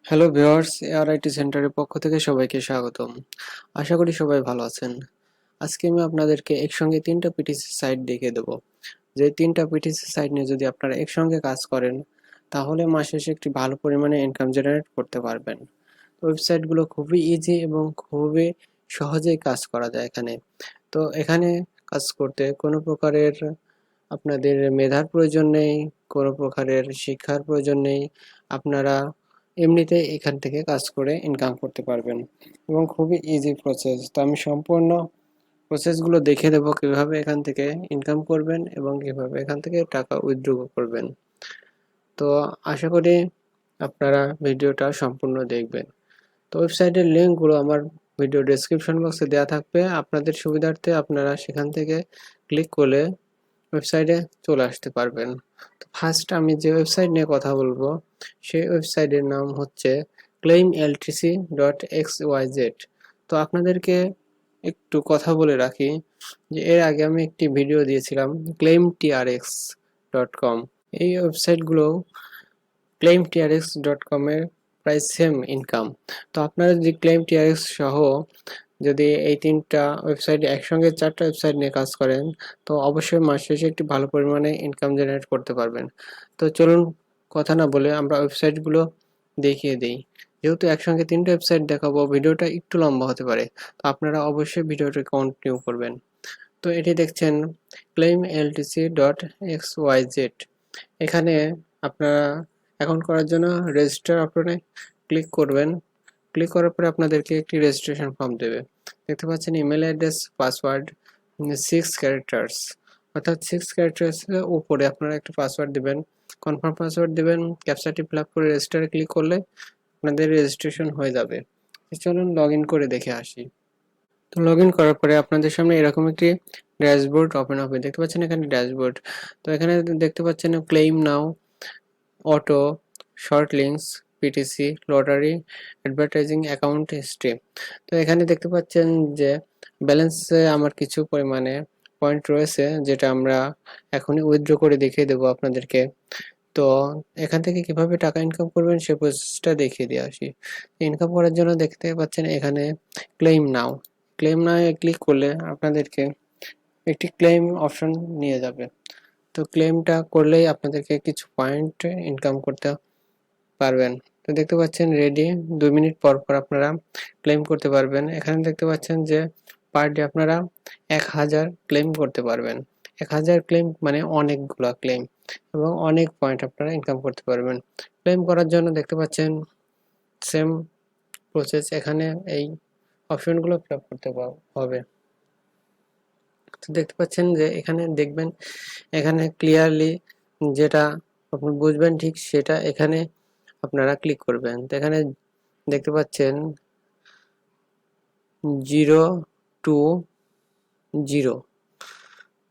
Hello viewers, এআরআইটি সেন্টারের পক্ষ থেকে সবাইকে স্বাগতম। আশা করি সবাই ভালো আছেন। আজকে আমি আপনাদেরকে একসঙ্গে ৩টা পিটিসি সাইট দেখিয়ে দেব। যে ৩টা পিটিসি সাইট নিয়ে যদি আপনারা একসঙ্গে কাজ করেন, তাহলে মাস শেষে একটি ভালো পরিমাণে ইনকাম জেনারেট করতে পারবেন। ওয়েবসাইটগুলো খুবই ইজি এবং খুবই সহজেই কাজ করা যায় এখানে। তো এখানে কাজ করতে কোনো প্রকারের আপনাদের মেধার প্রয়োজন নেই, কোনো প্রকারের শিক্ষার প্রয়োজন নেই। আপনারা এমনিতেই এখান থেকে কাজ করে ইনকাম করতে পারবেন এবং খুবই ইজি প্রসেস। তো আমি সম্পূর্ণ প্রসেসগুলো দেখে দেবো কিভাবে এখান থেকে ইনকাম করবেন এবং কিভাবে এখান থেকে টাকা উইথড্র করবেন। তো আশা করি আপনারা ভিডিওটা সম্পূর্ণ দেখবেন। তো ওয়েবসাইটের লিঙ্কগুলো আমার ভিডিও ডেসক্রিপশন বক্সে দেওয়া থাকবে। আপনাদের সুবিধার্থে আপনারা সেখান থেকে ক্লিক করলে ওয়েবসাইটে চলে আসতে পারবেন। তো ফার্স্ট আমি যে ওয়েবসাইট নিয়ে কথা বলবো, সেই ওয়েবসাইটের নাম হচ্ছে claimltc.xyz। তো আপনাদেরকে একটু কথা বলে রাখি যে এর আগে আমি একটি ভিডিও দিয়েছিলাম claimtrx.com। এই ওয়েবসাইটগুলো claimtrx.com এর প্রায় সেম ইনকাম। তো আপনারা যদি claimtrx সহ যদি এই ৩টা ওয়েবসাইট একসঙ্গে ৪টা ওয়েবসাইট নিয়ে কাজ করেন, তো অবশ্যই মাস শেষে একটি ভালো পরিমাণে ইনকাম জেনারেট করতে পারবেন। তো চলুন কথা না বলে আমরা ওয়েবসাইটগুলো দেখিয়ে দিই। যেহেতু একসঙ্গে ৩টা ওয়েবসাইট দেখাবো, ভিডিওটা একটু লম্বা হতে পারে। তো আপনারা অবশ্যই ভিডিওটা কন্টিনিউ করবেন। তো এটি দেখছেন claimltc.xyz। এখানে আপনারা অ্যাকাউন্ট করার জন্য রেজিস্টার অপশনে ক্লিক করবেন। ক্লিক করার পরে আপনাদেরকে একটি রেজিস্ট্রেশন ফর্ম দেবে। দেখতে পাচ্ছেন ইমেল অ্যাড্রেস, পাসওয়ার্ড 6 ক্যারেক্টার্স, অর্থাৎ 6 ক্যারেক্টার্সের উপরে আপনারা একটা পাসওয়ার্ড দিবেন, কনফার্ম পাসওয়ার্ড দিবেন। ক্যাপচাটি ফিল আপ করে রেজিস্টারে ক্লিক করলে আপনাদের রেজিস্ট্রেশন হয়ে যাবে। চলুন লগ ইন করে দেখে আসি। তো লগ ইন করার পরে আপনাদের সামনে এরকম একটি ড্যাশবোর্ড ওপেন হবে। দেখতে পাচ্ছেন এখানে ড্যাশবোর্ড। তো এখানে দেখতে পাচ্ছেন claim now, auto, short links, PTC, lottery, advertising, account history. তো এখানে দেখতে পাচ্ছেন যে ব্যালেন্সে আমার কিছু পরিমাণে পয়েন্ট রয়েছে, যেটা আমরা এখনই উইথড্র করে দেখিয়ে দেবো আপনাদেরকে। তো এখান থেকে কিভাবে টাকা ইনকাম করবেন সে প্রসেসটা দেখিয়ে দিয়ে আসি। ইনকাম করার জন্য দেখতে পাচ্ছেন এখানে ক্লেইম নাও। ক্লেইম নাও এ ক্লিক করলে আপনাদেরকে একটি ক্লেইম অপশন নিয়ে যাবে। তো ক্লেমটা করলেই আপনাদেরকে কিছু পয়েন্ট ইনকাম করতে পারবেন। তো দেখতে পাচ্ছেন রেডি, 2 মিনিট পর পর আপনারা ক্লেম করতে পারবেন। এখানে দেখতে পাচ্ছেন যে পার ডে আপনারা 1000 ক্লেম করতে পারবেন। 1000 ক্লেম মানে অনেকগুলা ক্লেম এবং অনেক পয়েন্ট আপনারা ইনকাম করতে পারবেন। ক্লেম করার জন্য দেখতে পাচ্ছেন সেম প্রসেস, এখানে এই অপশনগুলো ফিল আপ করতে হবে। তো দেখতে পাচ্ছেন যে এখানে দেখবেন, এখানে ক্লিয়ারলি যেটা আপনি বুঝবেন ঠিক সেটা এখানে আপনারা ক্লিক করবেন। তো এখানে দেখতে পাচ্ছেন 020,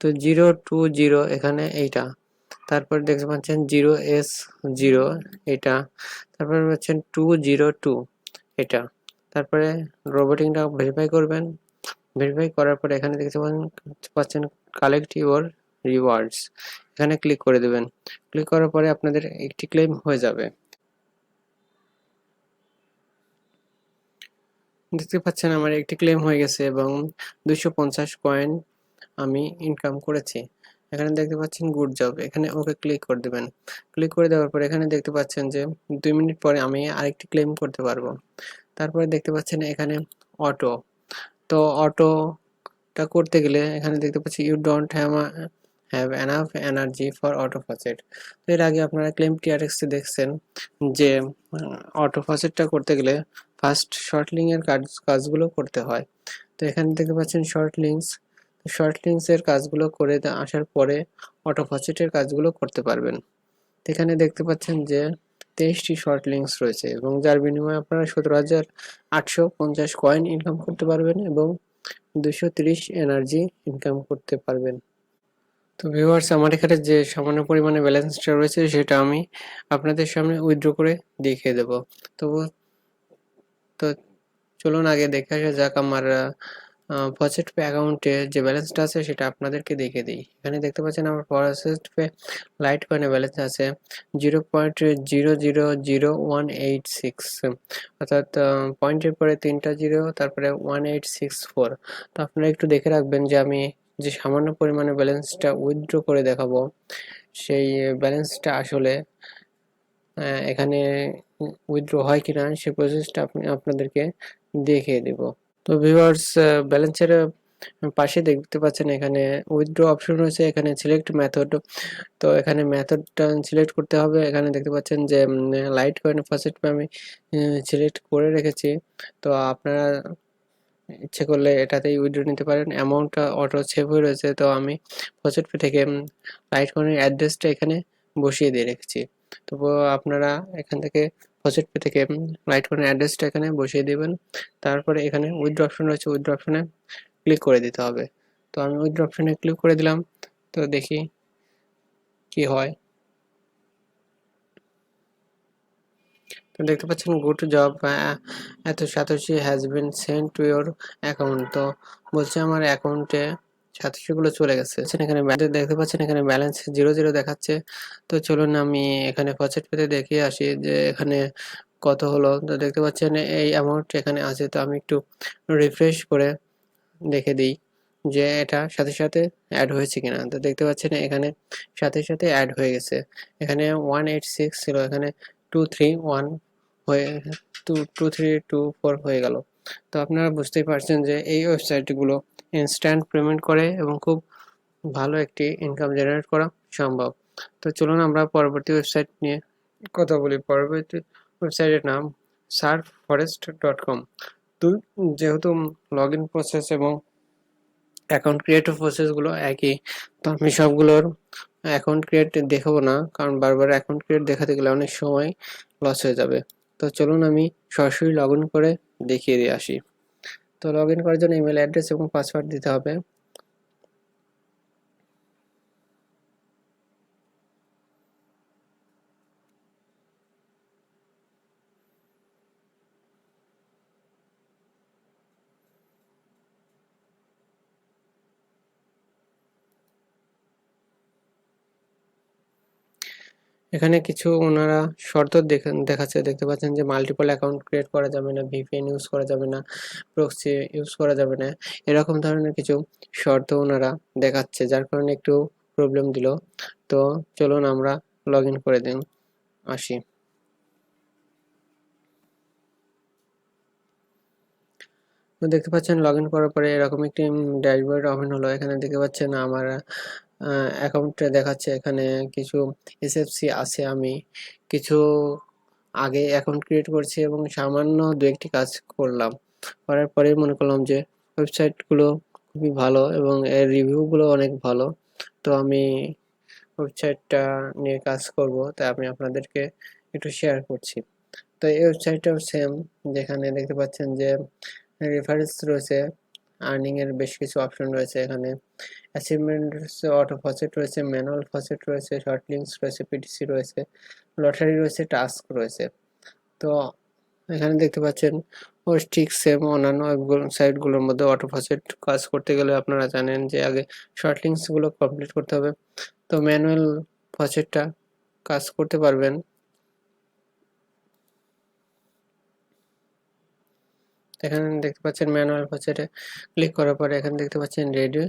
তো 020 এখানে এইটা। তারপর দেখতে পাচ্ছেন 0S0 এটা। তারপরে পাচ্ছেন 202 এটা। তারপরে রোবোটিংটা ভেরিফাই করবেন। ভেরিফাই করার পরে এখানে দেখতে পাচ্ছেন কালেক্ট ইউর রিওয়ার্ডস, এখানে ক্লিক করে দেবেন। ক্লিক করার পরে আপনাদের একটি ক্লেম হয়ে যাবে। দেখতে পাচ্ছেন আমার একটি ক্লেম হয়ে গেছে এবং 250 কয়েন আমি ইনকাম করেছি। এখানে দেখতে পাচ্ছেন গুড জব, এখানে ওকে ক্লিক করে দেবেন। ক্লিক করে দেওয়ার পরে এখানে দেখতে পাচ্ছেন যে 2 মিনিট পরে আমি আরেকটি ক্লেম করতে পারবো। তারপরে দেখতে পাচ্ছেন এখানে অটো। তো অটোটা করতে গেলে এখানে দেখতে পাচ্ছি you don't have enough energy for auto faucet. তো এর আগে আপনারা ক্লেম টিআরএক্সে দেখছেন যে অটো ফাসেটটা করতে গেলে ফার্স্ট শর্ট লিঙ্কের কাজগুলো করতে হয়। তো এখানে দেখতে পাচ্ছেন শর্ট লিঙ্কস। শর্ট লিঙ্কসের কাজগুলো করে আসার পরে অটো ফাসেটের কাজগুলো করতে পারবেন। এখানে দেখতে পাচ্ছেন যে 23টি শর্ট লিঙ্কস রয়েছে এবং যার বিনিময়ে আপনারা 17,850 কয়েন ইনকাম করতে পারবেন এবং 230 এনার্জি ইনকাম করতে পারবেন। তো ভিউয়ার্স, আমার এখানে যে সামান্য পরিমাণে ব্যালেন্সটা রয়েছে সেটা আমি আপনাদের সামনে উইথড্র করে দেখিয়ে দেব। তো তো চলুন আগে দেখে আসা যাক আমার ফসেট পে অ্যাকাউন্টে যে ব্যালেন্সটা আছে সেটা আপনাদেরকে দেখিয়ে দিই। এখানে দেখতে পাচ্ছেন আমার ফসেট পে লাইট কয়েনে ব্যালেন্স আছে 0.000186, অর্থাৎ পয়েন্টের পরে 3টা জিরো, তারপরে 1864। তো আপনারা একটু দেখে রাখবেন যে আমি যে সামান্য পরিমাণে ব্যালেন্সটা উইথড্র করে দেখাবো সেই ব্যালেন্সটা আসলে এখানে উইথড্র হয় কিনা সেই প্রসেসটা আপনাদেরকে দেখিয়ে দেব। তো ভিউয়ার্স, ব্যালেন্সের পাশে দেখতে পাচ্ছেন এখানে উইথড্র অপশন রয়েছে, এখানে সিলেক্ট মেথড। তো এখানে মেথডটা সিলেক্ট করতে হবে। এখানে দেখতে পাচ্ছেন যে লাইট কয়েন ফসেট পে আমি সিলেক্ট করে রেখেছি। তো আপনারা ইচ্ছে করলে এটাতেই উইথড্র নিতে পারেন। অ্যামাউন্টটা অটো সেভ হয়ে রয়েছে। তো আমি ফসেট পে থেকে লাইট কয়েনের অ্যাড্রেসটা এখানে বসিয়ে দিয়ে রেখেছি। তো আপনারা এখান থেকে ফসেট পে থেকে লাইট কয়েনের অ্যাড্রেসটা এখানে বসিয়ে দেবেন। তারপরে এখানে উইথড্র অপশন রয়েছে, উইথড্র অপশনে ক্লিক করে দিতে হবে। তো আমি উইথড্র অপশনে ক্লিক করে দিলাম। তো দেখি কি হয়। তো দেখতে পাচ্ছেন গুড জব, এত satoshi has been sent to your account. তো বলছে আমার অ্যাকাউন্টে সাতোশি গুলো চলে গেছে। এখানে দেখতে পাচ্ছেন এখানে ব্যালেন্স 00 দেখাচ্ছে। তো চলুন আমি এখানে ফসেট পেতে দেখিয়ে আসি যে এখানে কত হলো। তো দেখতে পাচ্ছেন এই অ্যামাউন্ট এখানে আছে। তো আমি একটু রিফ্রেশ করে দেখে দিই যে এটা সাথে সাথে অ্যাড হয়েছে কিনা। তো দেখতে পাচ্ছেন এখানে সাথে সাথে অ্যাড হয়ে গেছে। এখানে 186 ছিল, এখানে 231 হয়ে 2324 হয়ে গেল। তো আপনারা বুঝতেই পারছেন যে এই ওয়েবসাইটগুলো ইনস্ট্যান্ট পেমেন্ট করে এবং খুব ভালো একটি ইনকাম জেনারেট করা সম্ভব। তো চলুন আমরা পরবর্তী ওয়েবসাইট নিয়ে কথা বলি। পরবর্তী ওয়েবসাইটের নাম surfforest.com। তো যেহেতু লগ ইন প্রসেস এবং অ্যাকাউন্ট ক্রিয়েটের প্রসেসগুলো একই, তো আমি সবগুলোর অ্যাকাউন্ট ক্রিয়েট দেখাবো না, কারণ বারবার অ্যাকাউন্ট ক্রিয়েট দেখাতে গেলে অনেক সময় লস হয়ে যাবে। তো চলুন আমি সরাসরি লগ ইন করে দেখিয়ে দিয়ে আসি। তো লগ ইন করার জন্য ইমেল অ্যাড্রেস এবং পাসওয়ার্ড দিতে হবে। এখানে কিছু ওনারা শর্ত দেখাচ্ছে, দেখতে পাচ্ছেন যে মাল্টিপল অ্যাকাউন্ট ক্রিয়েট করা যাবে না, ভিপিএন ইউজ করা যাবে না, প্রক্সি ইউজ করা যাবে না, এরকম ধরনের কিছু শর্ত ওনারা দেখাচ্ছে, যার কারণে একটু প্রবলেম দিল। তো চলুন আমরা লগ ইন করে দিন আসি। তো দেখতে পাচ্ছেন লগ ইন করার পরে এরকম একটি ড্যাশবোর্ড ওপেন হলো। এখানে দেখতে পাচ্ছেন আমার অ্যাকাউন্টে দেখাচ্ছে এখানে কিছু এসএফসি আছে। আমি কিছু আগে অ্যাকাউন্ট ক্রিয়েট করছি এবং সামান্য দু একটি কাজ করলাম, করার পরে মনে করলাম যে ওয়েবসাইটগুলো খুবই ভালো এবং এর রিভিউগুলো অনেক ভালো। তো আমি ওয়েবসাইটটা নিয়ে কাজ করব, তাই আমি আপনাদেরকে একটু শেয়ার করছি। তো এই ওয়েবসাইটটাও সেম, যেখানে দেখতে পাচ্ছেন যে রেফারেন্স রয়েছে, আর্নিং এর বেশ কিছু অপশন রয়েছে। এখানে অ্যাচিভমেন্ট রয়েছে, অটো ফসেট রয়েছে, ম্যানুয়াল ফসেট রয়েছে, শর্ট লিঙ্কস রয়েছে, পিটিসি রয়েছে, লটারি রয়েছে, টাস্ক রয়েছে। তো এখানে দেখতে পাচ্ছেন ও ঠিক সেম অন্যান্য সাইটগুলোর মধ্যে অটো ফসেট কাজ করতে গেলে আপনারা জানেন যে আগে শর্ট লিঙ্কস গুলো কমপ্লিট করতে হবে। তো ম্যানুয়াল ফসেটটা কাজ করতে পারবেন। এখানে দেখতে পাচ্ছেন ম্যানুয়াল ফসেটে ক্লিক করার পরে এখানে দেখতে পাচ্ছেন রেডি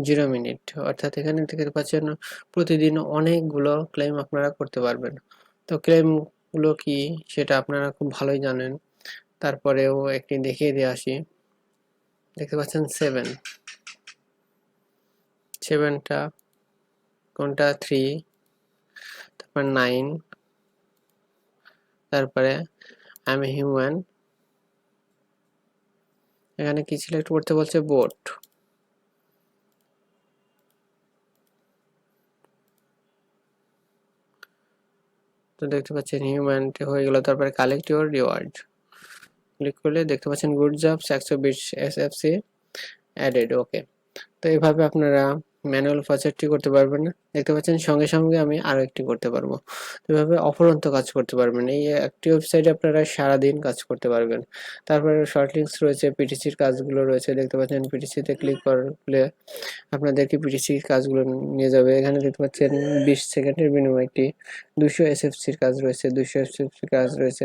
0 মিনিট, অর্থাৎ এখানে দেখতে পাচ্ছেন প্রতিদিন অনেকগুলো ক্লেম আপনারা করতে পারবেন। তো ক্লেমগুলো কি সেটা আপনারা খুব ভালোই জানেন, তারপরেও একটি দেখিয়ে দিয়ে আসি। দেখতে পাচ্ছেন 7টা কোনটা 3, তারপর 9, তারপরে আই এম হিউম্যান। এখানে কি সিলেক্ট করতে বলছে? বোট। তো দেখতে পাচ্ছেন হিউম্যানটি হয়ে গেল। তারপরে কালেক্ট ইউর রিওয়ার্ড ক্লিক করলে দেখতে পাচ্ছেন গুড জব 120 এসএফসি অ্যাডেড। ওকে। তো এইভাবে আপনারা ম্যানুয়াল প্রসেসটি করতে পারবেন না, দেখতে পাচ্ছেন সঙ্গে সঙ্গে আমি আরও একটি করতে পারবো। এভাবে অফুরন্ত কাজ করতে পারবেন। এই একটি ওয়েবসাইটে আপনারা সারাদিন কাজ করতে পারবেন। তারপরে শর্ট লিঙ্কস রয়েছে, পিটিসির কাজগুলো রয়েছে, দেখতে পাচ্ছেন পিটিসিতে ক্লিক করলে আপনাদেরকে পিটিসির কাজগুলো নিয়ে যাবে। এখানে দেখতে পাচ্ছেন 20 সেকেন্ডের বিনিময়ে একটি 200 এসএফসির কাজ রয়েছে, 200 এসএফসির কাজ রয়েছে।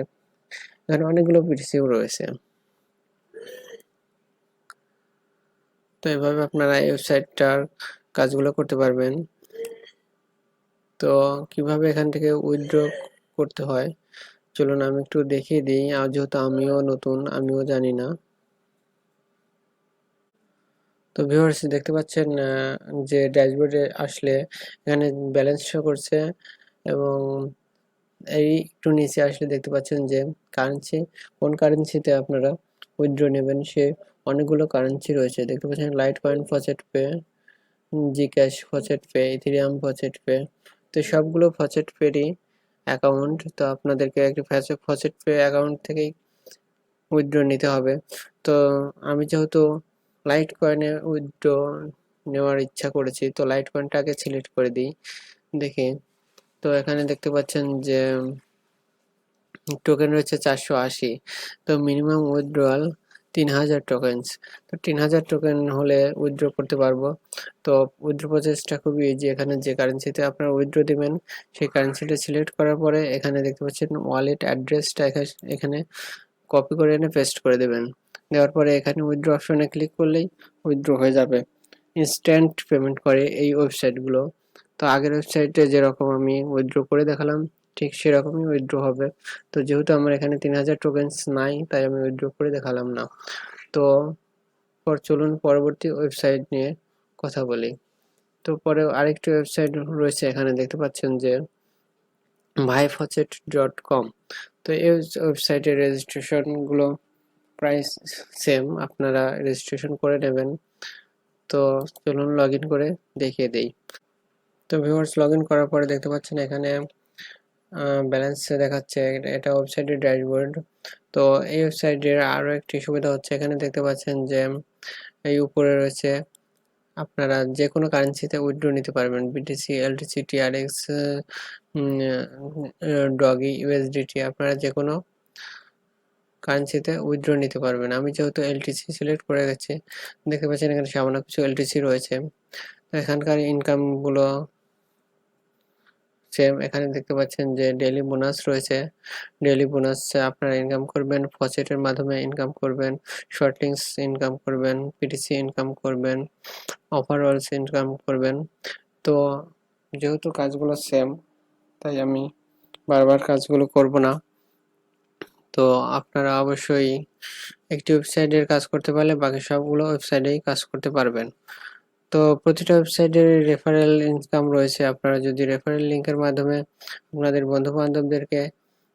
এখানে অনেকগুলো পিটিসিও রয়েছে। তো এভাবে আপনারা এই ওয়েবসাইটটার কাজগুলো করতে পারবেন। তো কিভাবে এখান থেকে উইথড্র করতে হয় চলুন আমি একটু দেখিয়ে দিই, আর যেহেতু আমিও নতুন, আমিও জানি না। তো ভিউয়ার্স দেখতে পাচ্ছেন যে ড্যাশবোর্ডে আসলে এখানে ব্যালেন্স শো করছে, এবং এই একটু নিচে আসলে দেখতে পাচ্ছেন যে কারেন্সি, কোন কারেন্সিতে আপনারা উইথড্র নেবেন সে অনেকগুলো কারেন্সি রয়েছে। দেখতে পাচ্ছেন Litecoin faucet pay, G cash faucet pay, Ethereum faucet pay. তো সবগুলো ফসেট পেরই অ্যাকাউন্ট। তো আপনাদেরকে একটি ফসেট পে অ্যাকাউন্ট থেকেই উইথড্র নিতে হবে। তো আমি যেহেতু লাইট কয়েনে উইথড্র নেওয়ার ইচ্ছা করেছি, তো লাইট কয়েনটা আগে সিলেক্ট করে দিই দেখি। তো এখানে দেখতে পাচ্ছেন যে টোকেন রয়েছে 480। তো মিনিমাম উইথড্রয়াল 3000 টোকেন্স। তো 3000 টোকেন হলে উইথড্র করতে পারবো। তো উইথড্র প্রসেসটা খুবই ইজি। এখানে যে কারেন্সিতে আপনারা উইথড্র দিবেন সেই কারেন্সিটা সিলেক্ট করার পরে এখানে দেখতে পাচ্ছেন ওয়ালেট অ্যাড্রেসটা এখানে কপি করে এনে পেস্ট করে দেবেন। দেওয়ার পরে এখানে উইথড্র অপশনে ক্লিক করলেই উইথড্র হয়ে যাবে। ইনস্ট্যান্ট পেমেন্ট করে এই ওয়েবসাইটগুলো। তো আগের ওয়েবসাইটে যেরকম আমি উইথড্র করে দেখালাম ঠিক সেরকমই উইথড্র হবে। তো যেহেতু আমার এখানে 3000 টোকেন্স নাই তাই আমি উইথড্র করে দেখালাম না। তো চলুন পরবর্তী ওয়েবসাইট নিয়ে কথা বলি। তো পরে আরেকটি ওয়েবসাইট রয়েছে, এখানে দেখতে পাচ্ছেন যে myfaucet.com। তো এই ওয়েবসাইটের রেজিস্ট্রেশনগুলো প্রায় সেম, আপনারা রেজিস্ট্রেশন করে নেবেন। তো চলুন লগ ইন করে দেখিয়ে দেই। তো ভিউয়ার্স লগ ইন করার পরে দেখতে পাচ্ছেন এখানে ব্যালেন্স দেখাচ্ছে, এটা ওয়েবসাইটের ড্যাশবোর্ড। তো এই ওয়েবসাইটের আরও একটি সুবিধা হচ্ছে, এখানে দেখতে পাচ্ছেন যে এই উপরে রয়েছে আপনারা যে কোনো কারেন্সিতে উইথড্র নিতে পারবেন। BTC, LTC, TRX, doggy, USDT, আপনারা যে কোনো কারেন্সিতে উইথড্র নিতে পারবেন। আমি যেহেতু এলটিসি সিলেক্ট করে গেছি, দেখতে পাচ্ছেন এখানে সামান্য কিছু এলটিসি রয়েছে। তো এখানকার ইনকামগুলো সেম। এখানে দেখতে পাচ্ছেন যে ডেইলি বোনাস রয়েছে। ডেইলি বোনাস আপনারা ইনকাম করবেন, ফসেটের মাধ্যমে ইনকাম করবেন, শর্ট লিঙ্কস ইনকাম করবেন, পিটিসি ইনকাম করবেন, ওভারঅলস ইনকাম করবেন। তো যেহেতু কাজগুলো সেম তাই আমি বারবার কাজগুলো করব না। তো আপনারা অবশ্যই একটি ওয়েবসাইটের কাজ করতে পারলে বাকি সবগুলো ওয়েবসাইটেই কাজ করতে পারবেন। তো প্রতিটা ওয়েবসাইটের রেফারেল ইনকাম রয়েছে। আপনারা যদি রেফারেল লিঙ্কের মাধ্যমে আপনাদের বন্ধু-বান্ধবদেরকে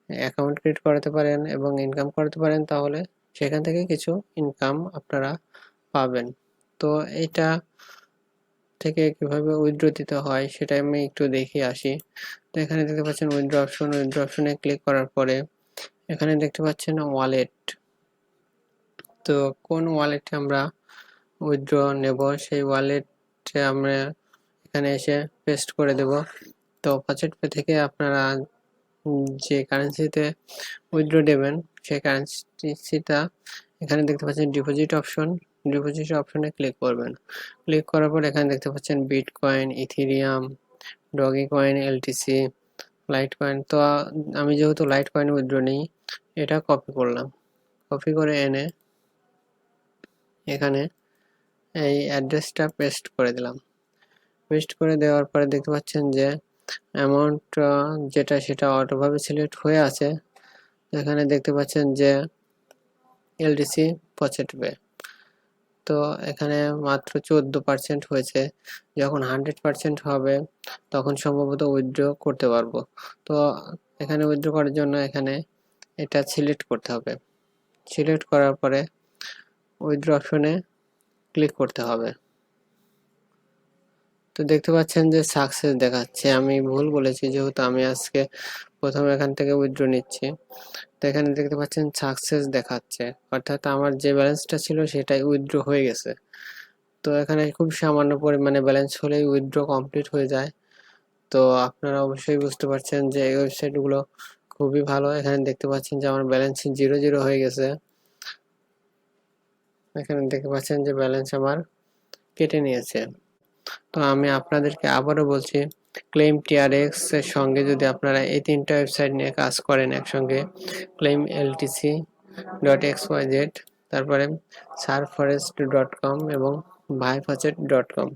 অ্যাকাউন্ট ক্রিয়েট করাতে পারেন এবং ইনকাম করাতে পারেন, তাহলে সেখান থেকে কিছু ইনকাম আপনারা পাবেন। তো এইটা থেকে কিভাবে উইথড্র দিতে হয় সেটা আমি একটু দেখিয়ে আসি। তো এখানে দেখতে পাচ্ছেন উইথড্র অপশন, উইথড্র অপশনে ক্লিক করার পরে এখানে দেখতে পাচ্ছেন ওয়ালেট। তো কোন ওয়ালেটে আমরা উইথড্র নেব সেই ওয়ালেটে আমরা এখানে এসে পেস্ট করে দেব। তো ফসেট পে থেকে আপনারা যে কারেন্সিতে উইথড্র দেবেন সেই কারেন্সিটা এখানে দেখতে পাচ্ছেন ডিপোজিট অপশন, ডিপোজিট অপশনে ক্লিক করবেন। ক্লিক করার পর এখানে দেখতে পাচ্ছেন bitcoin, Ethereum, doggy coin, LTC, light coin. তো আমি যেহেতু লাইট কয়েন উইথড্র নিই, এটা কপি করলাম, কপি করে এনে এখানে এই অ্যাড্রেসটা পেস্ট করে দিলাম। পেস্ট করে দেওয়ার পরে দেখতে পাচ্ছেন যে অ্যামাউন্ট যেটা সেটা অটোভাবে সিলেক্ট হয়ে আছে। এখানে দেখতে পাচ্ছেন যে এলটিসি ফসেট পে। তো এখানে মাত্র 14% হয়েছে। যখন 100% হবে তখন সম্ভবত উইথড্র করতে পারবো। তো এখানে উইথড্র করার জন্য এখানে এটা সিলেক্ট করতে হবে। সিলেক্ট করার পরে উইথড্র অপশনে ক্লিক করতে হবে। তো দেখতে পাচ্ছেন যে সাকসেস দেখাচ্ছে। আমি ভুল বলেছি, যেহেতু আমি আজকে প্রথম এখান থেকে উইথড্র নিচ্ছি। তো এখানে দেখতে পাচ্ছেন সাকসেস দেখাচ্ছে, অর্থাৎ আমার যে ব্যালেন্সটা ছিল সেটাই উইথড্র হয়ে গেছে। তো এখানে খুব সামান্য পরিমাণে ব্যালেন্স হলেই উইথড্র কমপ্লিট হয়ে যায়। তো আপনারা অবশ্যই বুঝতে পারছেন যে এই ওয়েবসাইটগুলো খুবই ভালো। এখানে দেখতে পাচ্ছেন যে আমার ব্যালেন্স 0 হয়ে গেছে। এখানে দেখতে পাচ্ছেন যে ব্যালেন্স আমার কেটে নিয়েছে। তো আমি আপনাদেরকে আবারও বলছি, ক্লেম টিআরএক্স এর সঙ্গে যদি আপনারা এই 3টা ওয়েবসাইট নিয়ে কাজ করেন একসঙ্গে, ক্লেম এলটিসি .xyz, তারপরে surforest.com এবং ভাইফাচেট.com,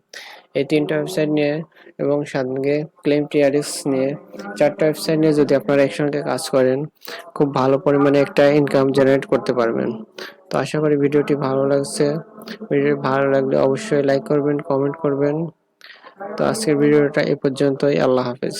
এই 3টা ওয়েবসাইট নিয়ে এবং সঙ্গে ক্লেম টিআরএক্স নিয়ে 4টা ওয়েবসাইট নিয়ে যদি আপনারা একসঙ্গে কাজ করেন, খুব ভালো পরিমাণে একটা ইনকাম জেনারেট করতে পারবেন। তো আশা করি ভিডিওটি ভালো লাগছে। ভিডিওটি ভালো লাগলে অবশ্যই লাইক করবেন, কমেন্ট করবেন। তো আজকের ভিডিওটা এই পর্যন্তই। আল্লাহ হাফেজ।